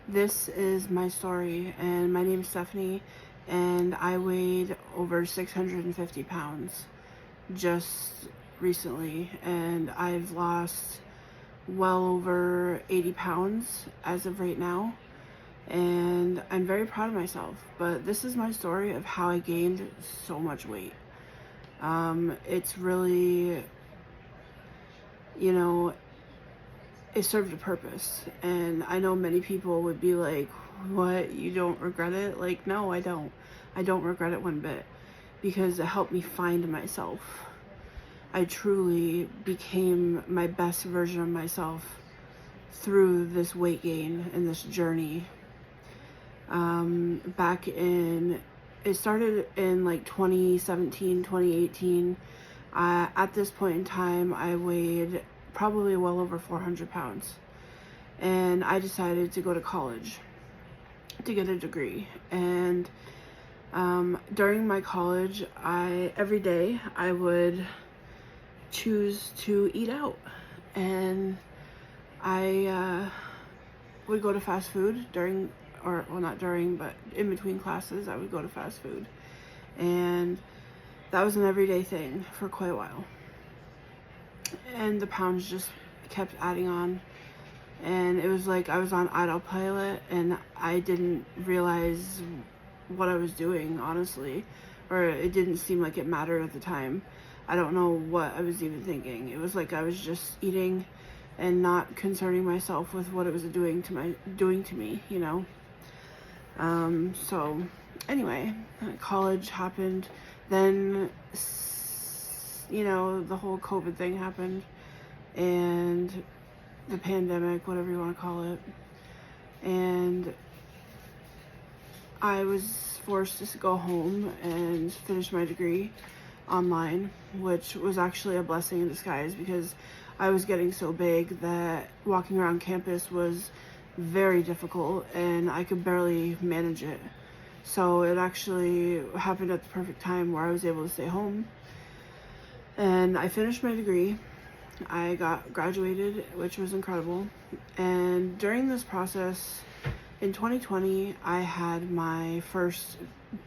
This is my story, and my name is Stephanie, and I weighed over 650 pounds just recently, and I've lost well over 80 pounds as of right now, and I'm very proud of myself. But this is my story of how I gained so much weight. It's really, you know, it served a purpose. And I know many people would be like, what, you don't regret it? Like, no, I don't. I don't regret it one bit because it helped me find myself. I truly became my best version of myself through this weight gain and this journey. It started in like 2017, 2018. At this point in time, I weighed probably well over 400 pounds. And I decided to go to college to get a degree. And during my college, every day I would choose to eat out. And I would go to fast food not during, but in between classes, I would go to fast food. And that was an everyday thing for quite a while. And the pounds just kept adding on. And it was like I was on autopilot and I didn't realize what I was doing, honestly. Or it didn't seem like it mattered at the time. I don't know what I was even thinking. It was like I was just eating and not concerning myself with what it was doing to me, you know. So anyway, college happened. Then, you know, the whole COVID thing happened, and the pandemic, whatever you want to call it. And I was forced to go home and finish my degree online, which was actually a blessing in disguise because I was getting so big that walking around campus was very difficult and I could barely manage it. So it actually happened at the perfect time where I was able to stay home. And I finished my degree. I got graduated, which was incredible. And during this process, in 2020, I had my first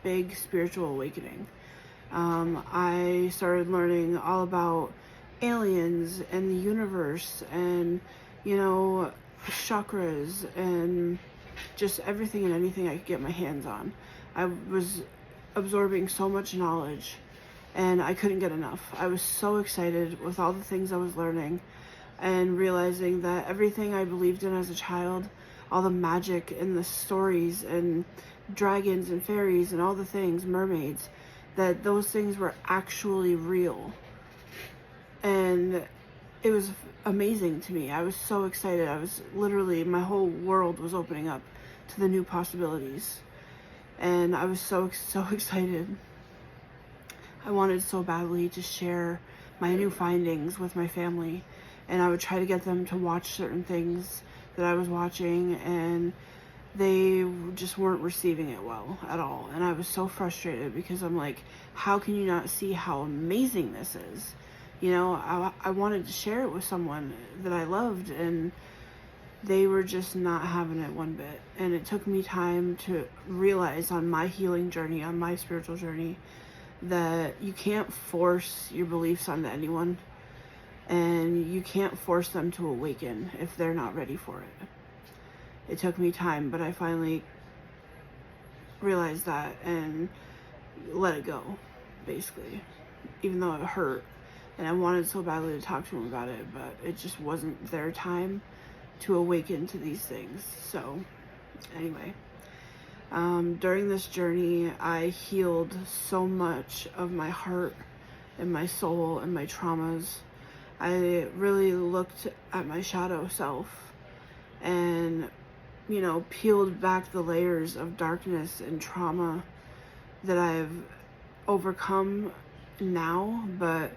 big spiritual awakening. I started learning all about aliens and the universe and, you know, chakras and just everything and anything I could get my hands on. I was absorbing so much knowledge and I couldn't get enough. I was so excited with all the things I was learning and realizing that everything I believed in as a child, all the magic and the stories and dragons and fairies and all the things, mermaids, that those things were actually real. And it was amazing to me. I was so excited. I was literally, my whole world was opening up to the new possibilities. And I was so excited. I wanted so badly to share my new findings with my family. And I would try to get them to watch certain things that I was watching, and they just weren't receiving it well at all. And I was so frustrated because I'm like, how can you not see how amazing this is? You know, I wanted to share it with someone that I loved, and they were just not having it one bit. And it took me time to realize on my healing journey, on my spiritual journey, that you can't force your beliefs onto anyone, and you can't force them to awaken if they're not ready for it. It took me time, but I finally realized that and let it go, basically, even though it hurt. And I wanted so badly to talk to him about it, but it just wasn't their time to awaken to these things. So anyway, during this journey, I healed so much of my heart and my soul and my traumas. I really looked at my shadow self and, you know, peeled back the layers of darkness and trauma that I've overcome now. But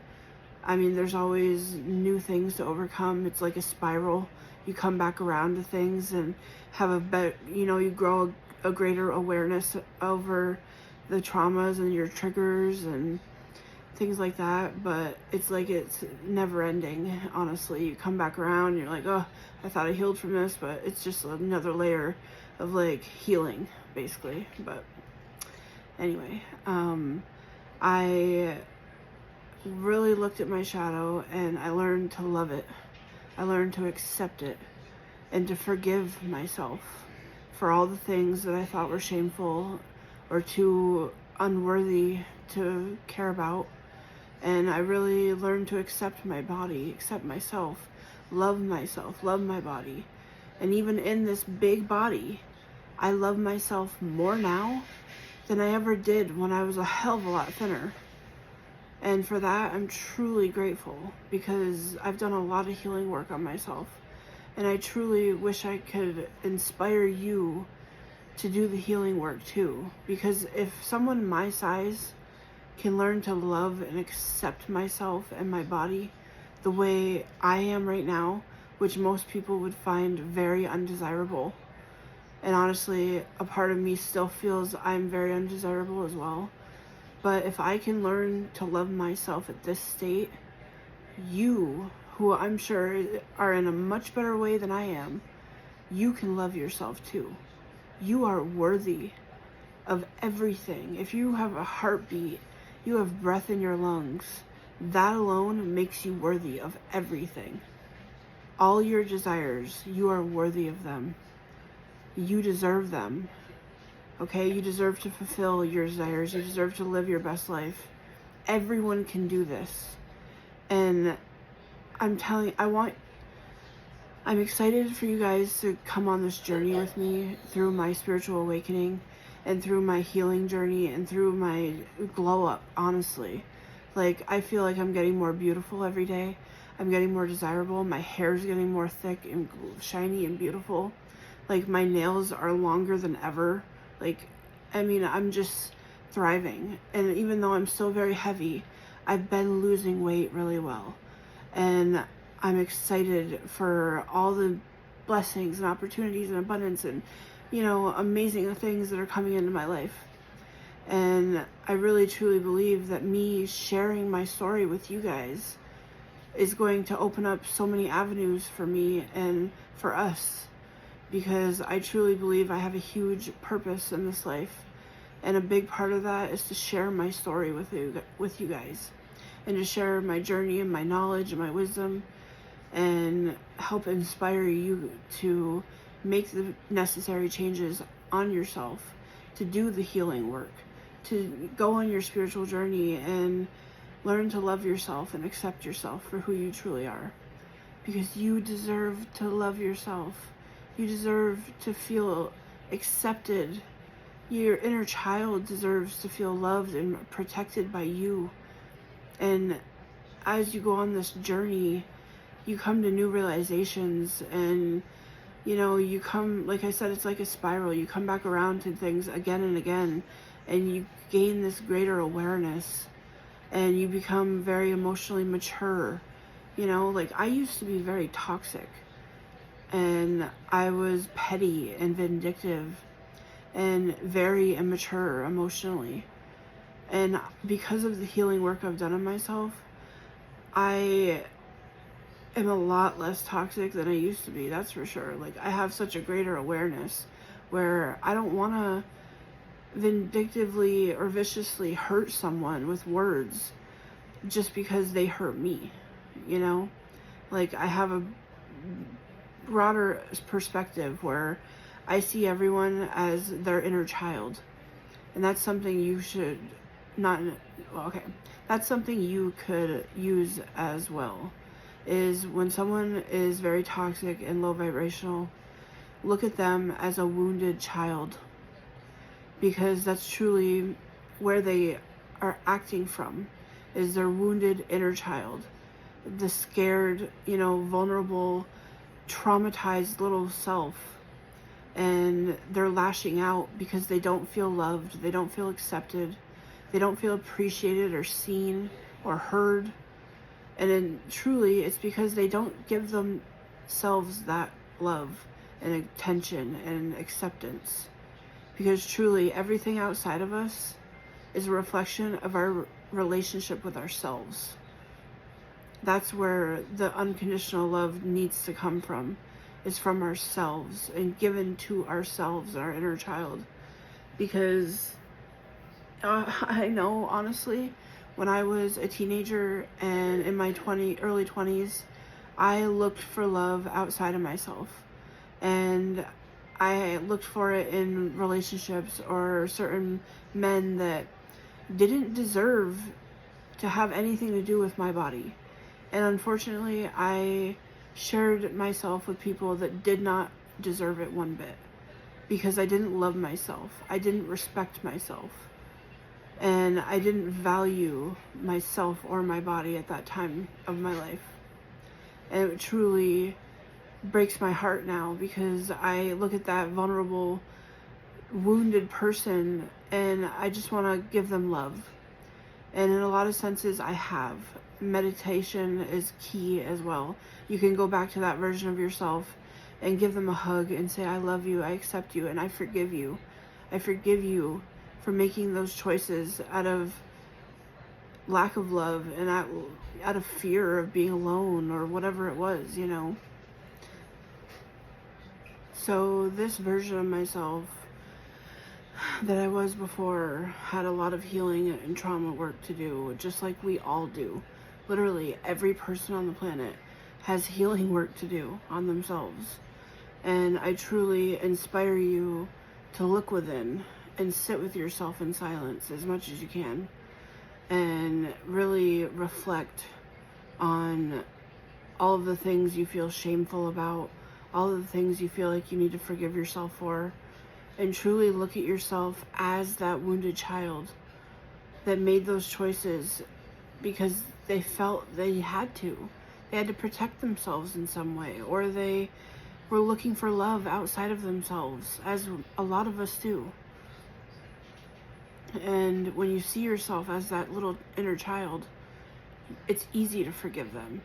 I mean, there's always new things to overcome. It's like a spiral. You come back around to things and have a better, you know, you grow a greater awareness over the traumas and your triggers and things like that, but it's like it's never ending, honestly. You come back around and you're like, oh, I thought I healed from this, but it's just another layer of like healing, basically. But anyway, I really looked at my shadow and I learned to love it. I learned to accept it and to forgive myself for all the things that I thought were shameful or too unworthy to care about. And I really learned to accept my body, accept myself, love my body. And even in this big body, I love myself more now than I ever did when I was a hell of a lot thinner. And for that, I'm truly grateful, because I've done a lot of healing work on myself. And I truly wish I could inspire you to do the healing work too. Because if someone my size can learn to love and accept myself and my body the way I am right now, which most people would find very undesirable, and honestly, a part of me still feels I'm very undesirable as well. But if I can learn to love myself at this state, you, who I'm sure are in a much better way than I am, you can love yourself too. You are worthy of everything. If you have a heartbeat, you have breath in your lungs, that alone makes you worthy of everything. All your desires, you are worthy of them. You deserve them. Okay, you deserve to fulfill your desires. You deserve to live your best life. Everyone can do this. And I'm excited for you guys to come on this journey with me through my spiritual awakening and through my healing journey and through my glow up, honestly. Like, I feel like I'm getting more beautiful every day. I'm getting more desirable. My hair's getting more thick and shiny and beautiful. Like, my nails are longer than ever. Like, I mean, I'm just thriving. And even though I'm still very heavy, I've been losing weight really well. And I'm excited for all the blessings and opportunities and abundance and, you know, amazing things that are coming into my life. And I really truly believe that me sharing my story with you guys is going to open up so many avenues for me and for us, because I truly believe I have a huge purpose in this life, and a big part of that is to share my story with you guys, and to share my journey and my knowledge and my wisdom, and help inspire you to make the necessary changes on yourself, to do the healing work, to go on your spiritual journey and learn to love yourself and accept yourself for who you truly are, because you deserve to love yourself. You deserve to feel accepted. Your inner child deserves to feel loved and protected by you. And as you go on this journey, you come to new realizations, and you know, you come, like I said, it's like a spiral. You come back around to things again and again, and you gain this greater awareness, and you become very emotionally mature. You know, like, I used to be very toxic, and I was petty and vindictive and very immature emotionally. And because of the healing work I've done on myself, I am a lot less toxic than I used to be, that's for sure. Like, I have such a greater awareness where I don't want to vindictively or viciously hurt someone with words just because they hurt me, you know? Like, I have a broader perspective where I see everyone as their inner child. And that's something you should not, well, okay, that's something you could use as well, is when someone is very toxic and low vibrational, look at them as a wounded child, because that's truly where they are acting from, is their wounded inner child, the scared, you know, vulnerable, traumatized little self. And they're lashing out because they don't feel loved, they don't feel accepted, they don't feel appreciated or seen or heard. And then truly it's because they don't give themselves that love and attention and acceptance. Because truly everything outside of us is a reflection of our relationship with ourselves. That's where the unconditional love needs to come from, is from ourselves and given to ourselves, our inner child. Because I know, honestly, when I was a teenager and in my early 20s, I looked for love outside of myself. And I looked for it in relationships or certain men that didn't deserve to have anything to do with my body. And unfortunately, I shared myself with people that did not deserve it one bit, because I didn't love myself. I didn't respect myself. And I didn't value myself or my body at that time of my life. And it truly breaks my heart now, because I look at that vulnerable, wounded person and I just want to give them love. And in a lot of senses, I have. Meditation is key as well. You can go back to that version of yourself and give them a hug and say, I love you, I accept you, and I forgive you. I forgive you for making those choices out of lack of love and out of fear of being alone or whatever it was, you know. So this version of myself that I was before had a lot of healing and trauma work to do, just like we all do. Literally every person on the planet has healing work to do on themselves. And I truly inspire you to look within and sit with yourself in silence as much as you can, and really reflect on all of the things you feel shameful about, all of the things you feel like you need to forgive yourself for, and truly look at yourself as that wounded child that made those choices because they felt they had to. They had to protect themselves in some way, or they were looking for love outside of themselves, as a lot of us do. And when you see yourself as that little inner child, it's easy to forgive them.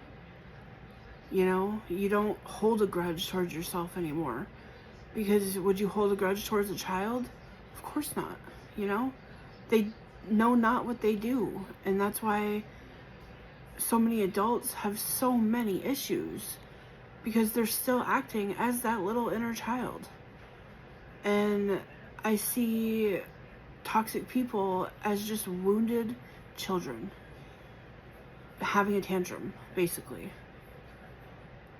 You know, you don't hold a grudge towards yourself anymore. Because would you hold a grudge towards a child? Of course not. You know, they know not what they do. And that's why so many adults have so many issues, because they're still acting as that little inner child. And I see toxic people as just wounded children having a tantrum, basically.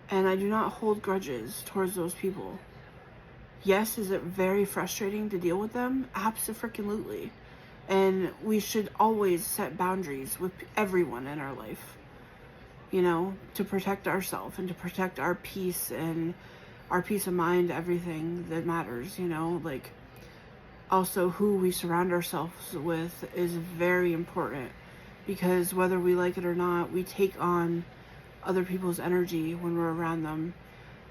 And I do not hold grudges towards those people. Yes, is it very frustrating to deal with them? Abso-freaking-lutely. And we should always set boundaries with everyone in our life, you know, to protect ourselves and to protect our peace and our peace of mind, everything that matters, you know. Like, also who we surround ourselves with is very important, because whether we like it or not, we take on other people's energy when we're around them,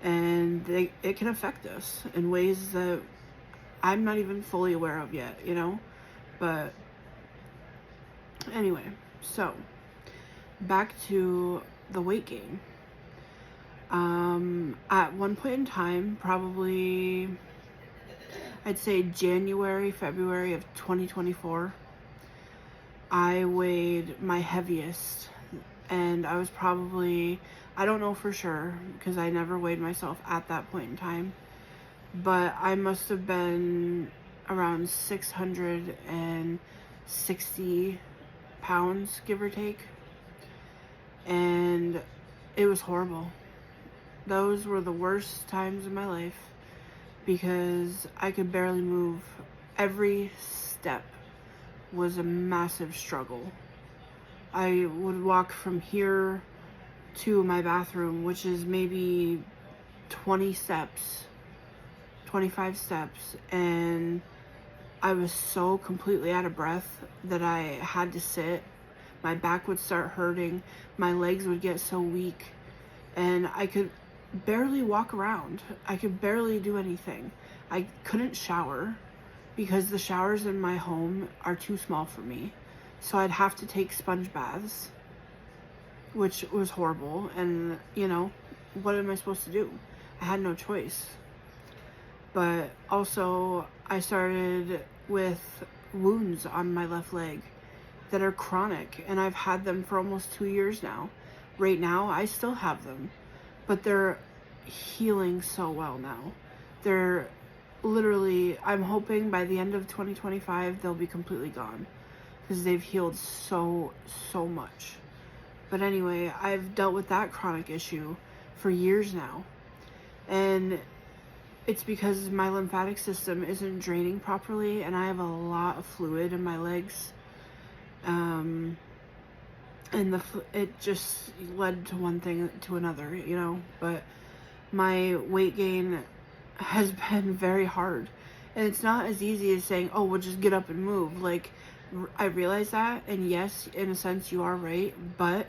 and it can affect us in ways that I'm not even fully aware of yet, you know. But anyway, so back to the weight gain. At one point in time, probably I'd say January, February of 2024, I weighed my heaviest, and I was probably, I don't know for sure because I never weighed myself at that point in time, but I must have been around 660 pounds, give or take. And it was horrible. Those were the worst times of my life, because I could barely move. Every step was a massive struggle. I would walk from here to my bathroom, which is maybe 20 steps, 25 steps, and I was so completely out of breath that I had to sit. My back would start hurting, my legs would get so weak, and I could barely walk around. I could barely do anything. I couldn't shower because the showers in my home are too small for me. So I'd have to take sponge baths, which was horrible. And, you know, what am I supposed to do? I had no choice. But also, I started with wounds on my left leg that are chronic, and I've had them for almost 2 years now. Right now, I still have them, but they're healing so well now. They're literally, I'm hoping by the end of 2025, they'll be completely gone, because they've healed so much. But anyway, I've dealt with that chronic issue for years now, and it's because my lymphatic system isn't draining properly, and I have a lot of fluid in my legs. And it just led to one thing to another, you know. But my weight gain has been very hard, and it's not as easy as saying, oh, well, just get up and move. Like, I realize that, and yes, in a sense, you are right, but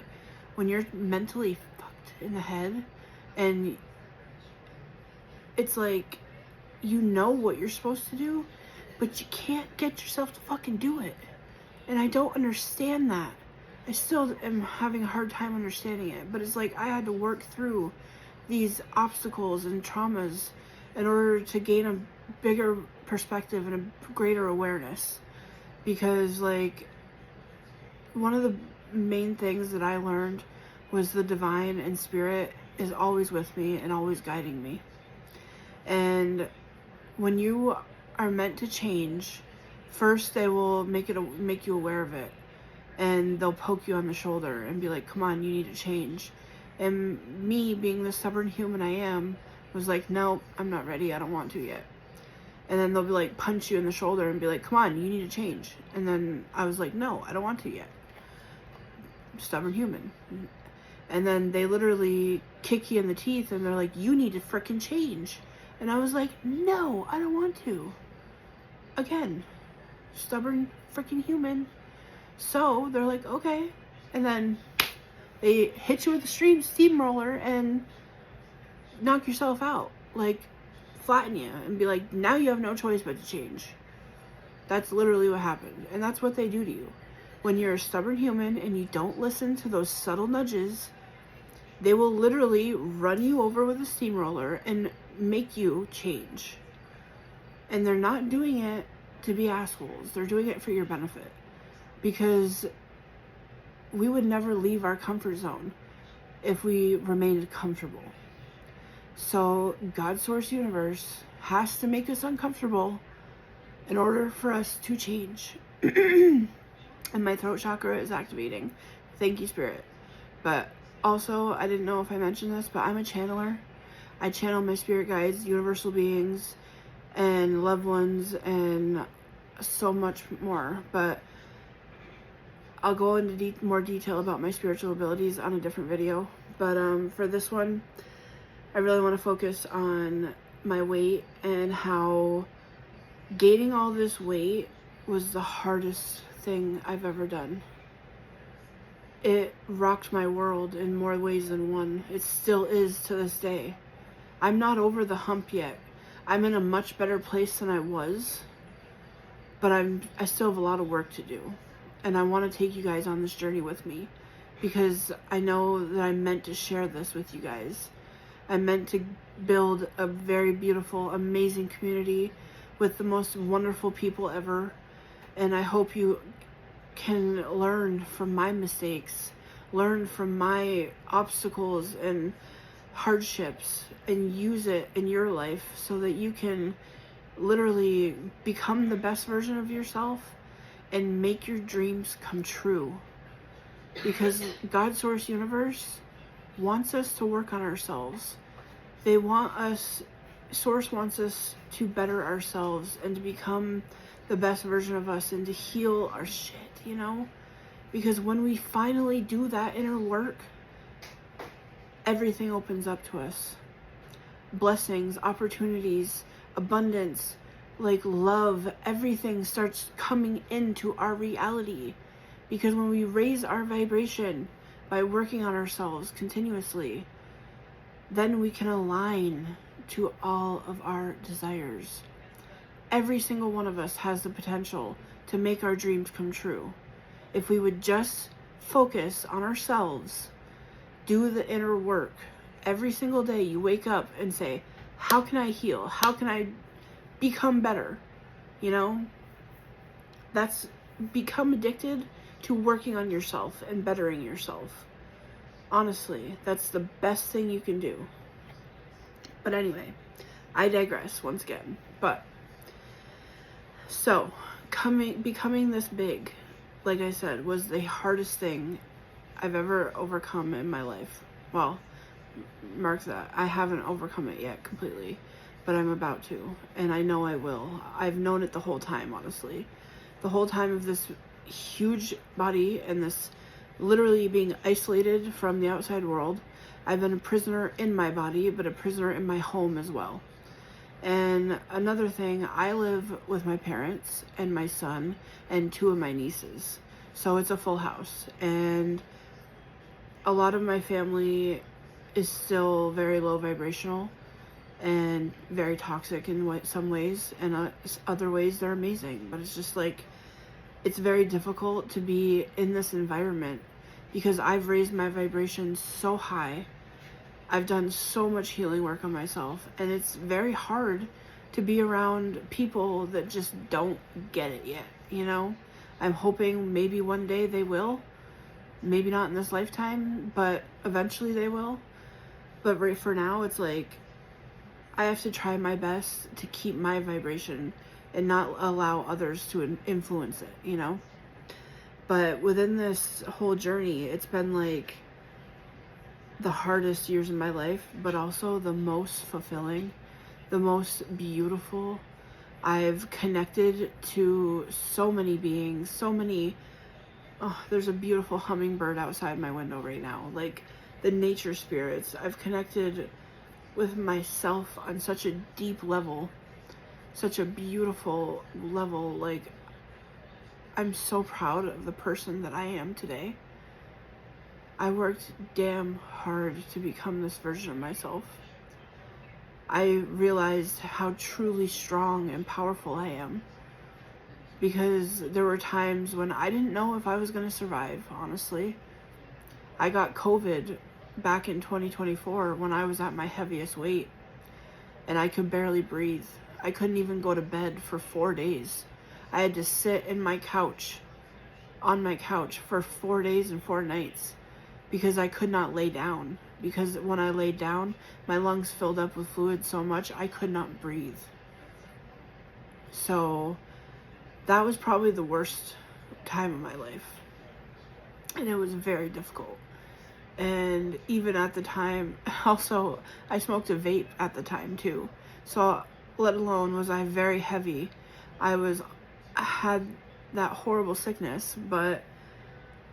when you're mentally fucked in the head, and it's like, you know what you're supposed to do, but you can't get yourself to fucking do it. And I don't understand that. I still am having a hard time understanding it. But it's like I had to work through these obstacles and traumas in order to gain a bigger perspective and a greater awareness. Because, like, one of the main things that I learned was the divine and spirit is always with me and always guiding me. And when you are meant to change, first they will make you aware of it, and they'll poke you on the shoulder and be like, come on, you need to change. And me, being the stubborn human I am, was like, no, I'm not ready, I don't want to yet. And then they'll be like, punch you in the shoulder and be like, come on, you need to change. And then I was like, no, I don't want to yet. Stubborn human. And then they literally kick you in the teeth and they're like, you need to frickin' change. And I was like, no, I don't want to. Again, stubborn freaking human. So they're like, okay. And then they hit you with a steamroller and knock yourself out. Like, flatten you and be like, now you have no choice but to change. That's literally what happened. And that's what they do to you. When you're a stubborn human and you don't listen to those subtle nudges, they will literally run you over with a steamroller and make you change. And they're not doing it to be assholes. They're doing it for your benefit. Because we would never leave our comfort zone if we remained comfortable. So God, Source, Universe has to make us uncomfortable in order for us to change. And my throat chakra is activating. Thank you, Spirit. But also, I didn't know if I mentioned this, but I'm a channeler. I channel my spirit guides, universal beings, and loved ones, and so much more. But I'll go into more detail about my spiritual abilities on a different video. But for this one, I really want to focus on my weight and how gaining all this weight was the hardest thing I've ever done. It rocked my world in more ways than one. It still is to this day. I'm not over the hump yet. I'm in a much better place than I was, but I still have a lot of work to do. And I want to take you guys on this journey with me, because I know that I'm meant to share this with you guys. I'm meant to build a very beautiful, amazing community with the most wonderful people ever. And I hope you can learn from my mistakes, learn from my obstacles and hardships, and use it in your life so that you can literally become the best version of yourself and make your dreams come true. Because God, Source, Universe wants us to work on ourselves. Source wants us to better ourselves and to become the best version of us and to heal our shit, you know? Because when we finally do that inner work, everything opens up to us. Blessings, opportunities, abundance, like love, everything starts coming into our reality. Because when we raise our vibration by working on ourselves continuously, then we can align to all of our desires. Every single one of us has the potential to make our dreams come true. If we would just focus on ourselves, do the inner work. Every single day you wake up and say, how can I heal? How can I become better? You know? become addicted to working on yourself and bettering yourself. Honestly, that's the best thing you can do. But anyway, I digress once again. But so becoming this big, like I said, was the hardest thing I've ever overcome in my life. Well, mark that. I haven't overcome it yet completely, but I'm about to, and I know I will. I've known it the whole time, honestly. The whole time of this huge body and this literally being isolated from the outside world. I've been a prisoner in my body, but a prisoner in my home as well. And another thing, I live with my parents and my son and 2 of my nieces. So it's a full house. And a lot of my family is still very low vibrational and very toxic in some ways. And other ways, they're amazing. But it's just like, it's very difficult to be in this environment because I've raised my vibration so high. I've done so much healing work on myself, and it's very hard to be around people that just don't get it yet, you know? I'm hoping maybe one day they will. Maybe not in this lifetime, but eventually they will. But right for now, it's like, I have to try my best to keep my vibration and not allow others to influence it, you know? But within this whole journey, it's been like the hardest years of my life, but also the most fulfilling, the most beautiful. I've connected to so many beings, there's a beautiful hummingbird outside my window right now, like the nature spirits. I've connected with myself on such a deep level, such a beautiful level. Like, I'm so proud of the person that I am today. I worked damn hard to become this version of myself. I realized how truly strong and powerful I am, because there were times when I didn't know if I was going to survive, honestly. I got COVID back in 2024 when I was at my heaviest weight, and I could barely breathe. I couldn't even go to bed for 4 days. I had to sit on my couch for 4 days and 4 nights because I could not lay down. Because when I laid down, my lungs filled up with fluid so much I could not breathe. So that was probably the worst time of my life. And it was very difficult. And even at the time, also, I smoked a vape at the time too. So let alone was I very heavy, I had that horrible sickness, but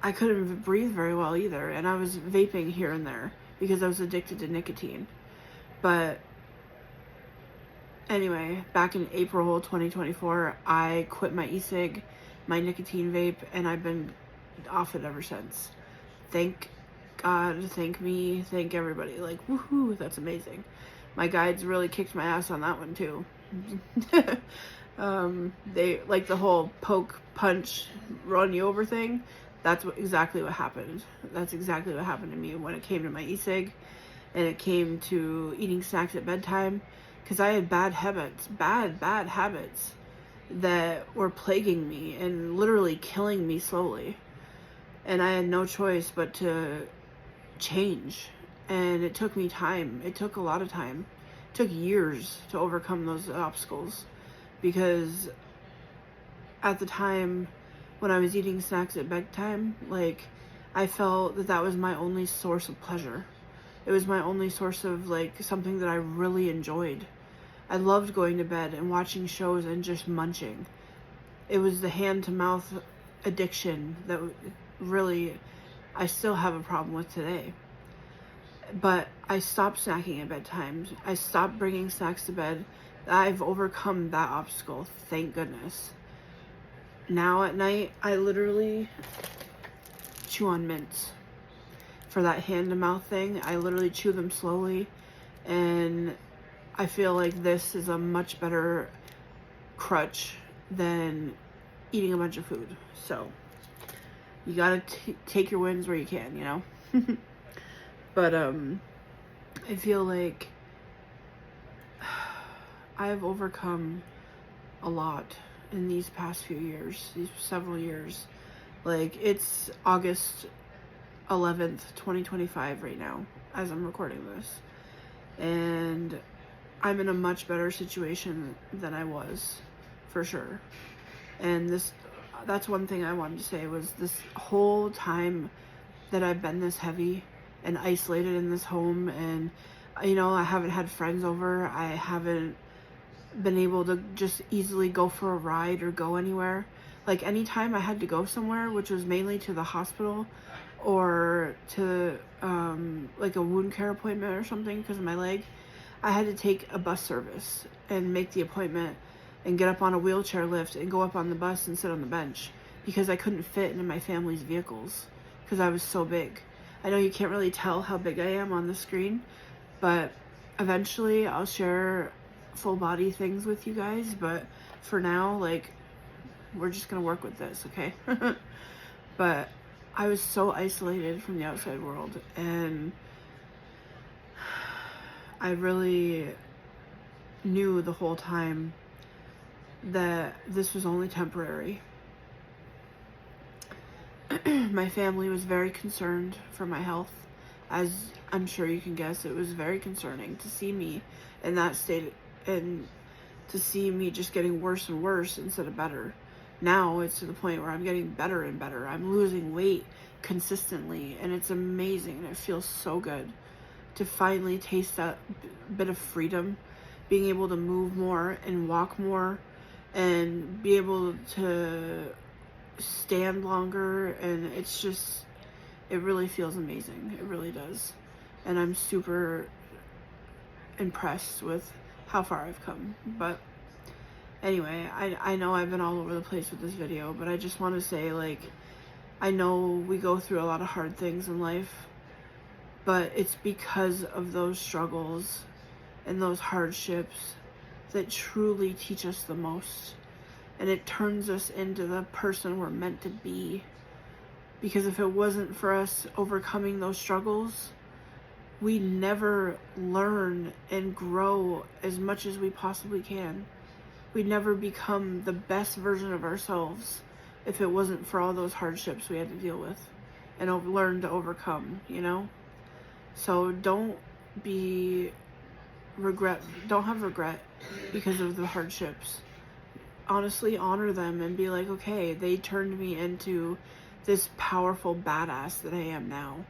I couldn't breathe very well either. And I was vaping here and there because I was addicted to nicotine. But anyway, back in April 2024, I quit my e-cig, my nicotine vape, and I've been off it ever since. Thank God, thank me, thank everybody. Like, woohoo, that's amazing. My guides really kicked my ass on that one too. They like the whole poke, punch, run you over thing. That's exactly what happened. That's exactly what happened to me when it came to my e-cig and it came to eating snacks at bedtime, because I had bad habits that were plaguing me and literally killing me slowly. And I had no choice but to change. And it took me time. It took a lot of time. It took years to overcome those obstacles, because at the time when I was eating snacks at bedtime, like, I felt that that was my only source of pleasure. It was my only source of, like, something that I really enjoyed. I loved going to bed and watching shows and just munching. It was the hand-to-mouth addiction that really I still have a problem with today. But I stopped snacking at bedtime. I stopped bringing snacks to bed. I've overcome that obstacle, thank goodness. Now at night, I literally chew on mints. For that hand-to-mouth thing, I literally chew them slowly, and I feel like this is a much better crutch than eating a bunch of food. So you gotta take your wins where you can, you know? But I feel like I've overcome a lot in these past few years, these several years. Like, it's August 11th, 2025 right now, as I'm recording this. And I'm in a much better situation than I was, for sure. And that's one thing I wanted to say, was this whole time that I've been this heavy and isolated in this home, and, you know, I haven't had friends over, I haven't been able to just easily go for a ride or go anywhere. Like, anytime I had to go somewhere, which was mainly to the hospital or to like a wound care appointment or something because of my leg, I had to take a bus service and make the appointment and get up on a wheelchair lift and go up on the bus and sit on the bench because I couldn't fit into my family's vehicles because I was so big. I know you can't really tell how big I am on the screen, but eventually I'll share full body things with you guys, but for now, like, we're just gonna work with this, okay? But I was so isolated from the outside world, and I really knew the whole time that this was only temporary. My family was very concerned for my health. As I'm sure you can guess, it was very concerning to see me in that state and to see me just getting worse and worse instead of better. Now it's to the point where I'm getting better and better. I'm losing weight consistently, and it's amazing, and it feels so good to finally taste that bit of freedom, being able to move more and walk more and be able to stand longer, and it's just, it really feels amazing. It really does. And I'm super impressed with how far I've come. But anyway, I know I've been all over the place with this video, but I just want to say, like, I know we go through a lot of hard things in life, but it's because of those struggles and those hardships that truly teach us the most. And it turns us into the person we're meant to be. Because if it wasn't for us overcoming those struggles, we never learn and grow as much as we possibly can. We'd never become the best version of ourselves if it wasn't for all those hardships we had to deal with and learn to overcome, you know? So don't have regret because of the hardships. Honestly, honor them and be like, okay, they turned me into this powerful badass that I am now.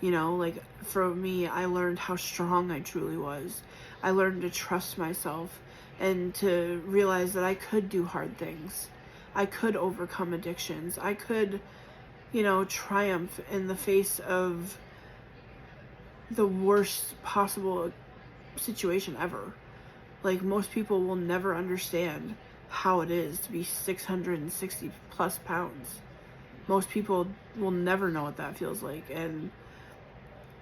You know, like, for me, I learned how strong I truly was. I learned to trust myself and to realize that I could do hard things. I could overcome addictions. I could, you know, triumph in the face of the worst possible situation ever. Like, most people will never understand how it is to be 660 plus pounds. Most people will never know what that feels like, and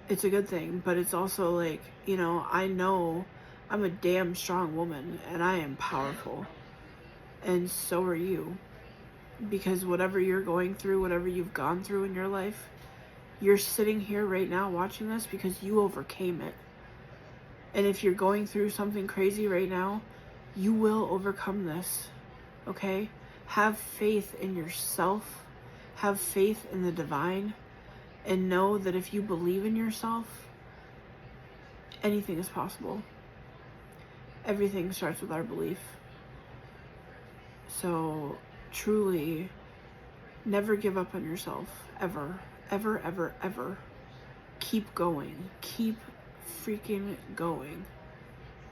it's a good thing, but it's also like, you know I'm a damn strong woman, and I am powerful, and so are you, because whatever you're going through, whatever you've gone through in your life, you're sitting here right now watching this because you overcame it. And if you're going through something crazy right now, you will overcome this, okay? Have faith in yourself, have faith in the divine, and know that if you believe in yourself, anything is possible. Everything starts with our belief. So truly, never give up on yourself, ever, ever, ever, ever. Keep going. Keep freaking going,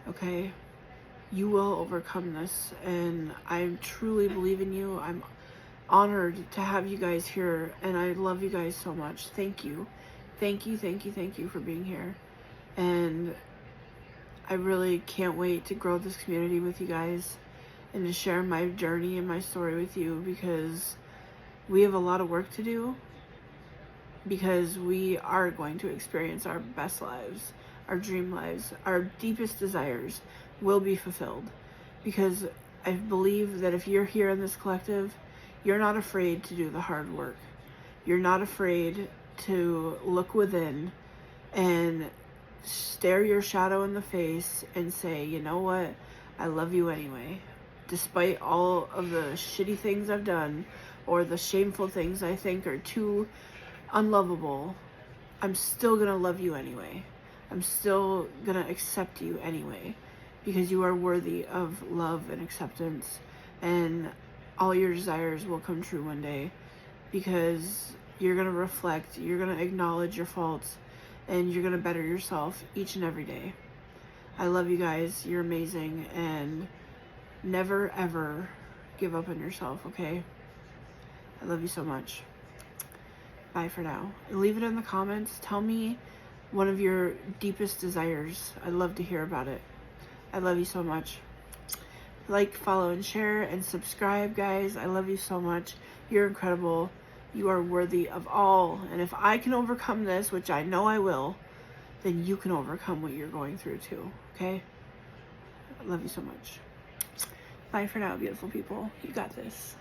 okay? You will overcome this, and I truly believe in you. I'm honored to have you guys here, and I love you guys so much. Thank you. Thank you, thank you, thank you for being here. And I really can't wait to grow this community with you guys and to share my journey and my story with you, because we have a lot of work to do, because we are going to experience our best lives, our dream lives, our deepest desires will be fulfilled, because I believe that if you're here in this collective, you're not afraid to do the hard work. You're not afraid to look within and stare your shadow in the face and say, you know what, I love you anyway. despite all of the shitty things I've done or the shameful things I think are too unlovable, I'm still gonna love you anyway. I'm still gonna accept you anyway, because you are worthy of love and acceptance, and all your desires will come true one day, because you're gonna reflect, you're gonna acknowledge your faults, and you're gonna better yourself each and every day. I love you guys. You're amazing, and never ever give up on yourself, okay? I love you so much. Bye for now. Leave it in the comments. Tell me one of your deepest desires. I'd love to hear about it. I love you so much. Like, follow, and share, and subscribe, guys. I love you so much. You're incredible. You are worthy of all. And if I can overcome this, which I know I will, then you can overcome what you're going through too, okay? I love you so much. Bye for now, beautiful people. You got this.